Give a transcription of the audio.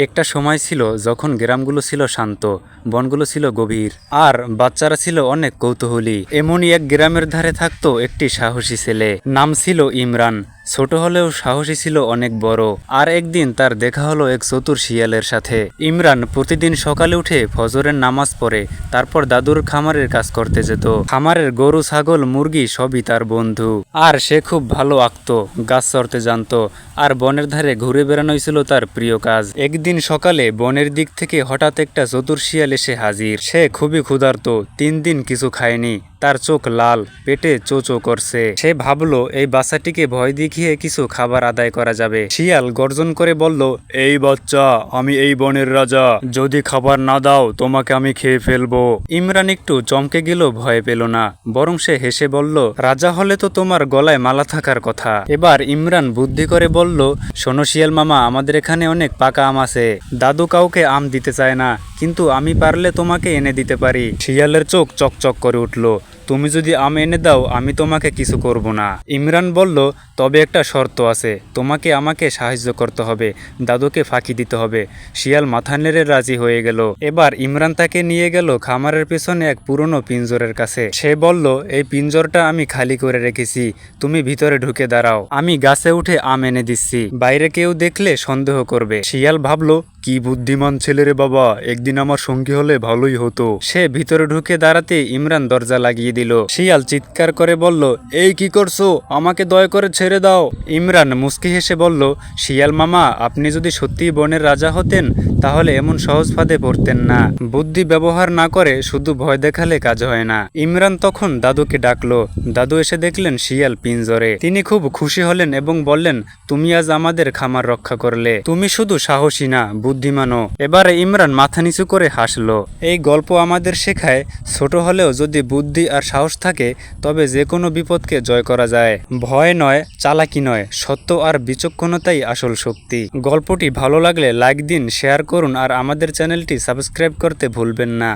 একটা সময় ছিল যখন গ্রামগুলো ছিল শান্ত, বনগুলো ছিল গভীর, আর বাচ্চারা ছিল অনেক কৌতূহলী। এমনই এক গ্রামের ধারে থাকতো একটি সাহসী ছেলে, নাম ছিল ইমরান। ছোট হলেও সাহসী ছিল অনেক বড়। আর একদিন তার দেখা হলো এক চতুর শিয়ালের সাথে। ইমরান প্রতিদিন সকালে উঠে ফজরের নামাজ পড়ে, তারপর দাদুর খামারের কাজ করতে যেত। খামারের গরু, ছাগল, মুরগি সবই তার বন্ধু। আর সে খুব ভালো আঁকতো, গাছ চড়তে জানতো, আর বনের ধারে ঘুরে বেড়ানোই ছিল তার প্রিয় কাজ। একদিন সকালে বনের দিক থেকে হঠাৎ একটা চতুর শিয়াল এসে হাজির। সে খুবই ক্ষুধার্ত, 3 দিন কিছু খায়নি। তার চোখ লাল, পেটে চোচো করছে। সে ভাবলো এই বাচ্চাটিকে ভয় দেখিয়ে কিছু খাবার আদায় করা যাবে। শিয়াল গর্জন করে বলল, এই বাচ্চা, আমি এই বনের রাজা, যদি খাবার না দাও তোমাকে আমি খেয়ে ফেলবো। ইমরান একটু চমকে গেল, ভয় পেল না, বরং সে হেসে বলল, রাজা হলে তো তোমার গলায় মালা থাকার কথা। এবার ইমরান বুদ্ধি করে বলল, শোনো শিয়াল মামা, আমাদের এখানে অনেক পাকা আম আছে। দাদু কাউকে আম দিতে চায় না, কিন্তু আমি পারলে তোমাকে এনে দিতে পারি। শিয়ালের চোখ চকচক করে উঠল, তুমি যদি আম এনে দাও আমি তোমাকে কিছু করব না। ইমরান বলল, তবে একটা শর্ত আছে, তোমাকে আমাকে সাহায্য করতে হবে, দাদুকে ফাঁকি দিতে হবে। শিয়াল মাথা নেড়ে রাজি হয়ে গেল। এবার ইমরান তাকে নিয়ে গেল খামারের পেছনে এক পুরনো পিঞ্জরের কাছে। সে বলল, এই পিঞ্জরটা আমি খালি করে রেখেছি, তুমি ভিতরে ঢুকে দাঁড়াও, আমি গাছে উঠে আম এনে দিচ্ছি, বাইরে কেউ দেখলে সন্দেহ করবে। শিয়াল ভাবল, কি বুদ্ধিমান ছেলেরে বাবা, একদিন আমার সঙ্গী হলে ভালোই হতো। সে ভিতরে ঢুকে দাঁড়াতে ইমরান দরজা লাগিয়ে দিল। শিয়াল চিৎকার করে বলল, এই কি করছো, আমাকে দয়া করে ছেড়ে দাও। ইমরান মুচকি হেসে বলল, শিয়াল মামা, আপনি যদি সত্যিই বনের রাজা হতেন তাহলে এমন সহজ ফাঁদে পড়তেন না। বুদ্ধি ব্যবহার না করে শুধু ভয় দেখালে কাজ হয় না। ইমরান তখন দাদুকে ডাকলো। দাদু এসে দেখলেন শিয়াল পিঞ্জরে। তিনি খুব খুশি হলেন এবং বললেন, তুমি আজ আমাদের খামার রক্ষা করলে, তুমি শুধু সাহসী না, বুদ্ধিমানও। এবারে ইমরান মাথা নিচু করে হাসলো। এই গল্প আমাদের শেখায়, ছোট হলেও যদি বুদ্ধি আর সাহস থাকে তবে যে কোনো বিপদকে জয় করা যায়। ভয় নয়, চালাকি নয়, সত্য আর বিচক্ষণতাই আসল শক্তি। গল্পটি ভালো লাগলে লাইক দিন, শেয়ার করুন আর আমাদের চ্যানেলটি সাবস্ক্রাইব করতে ভুলবেন না।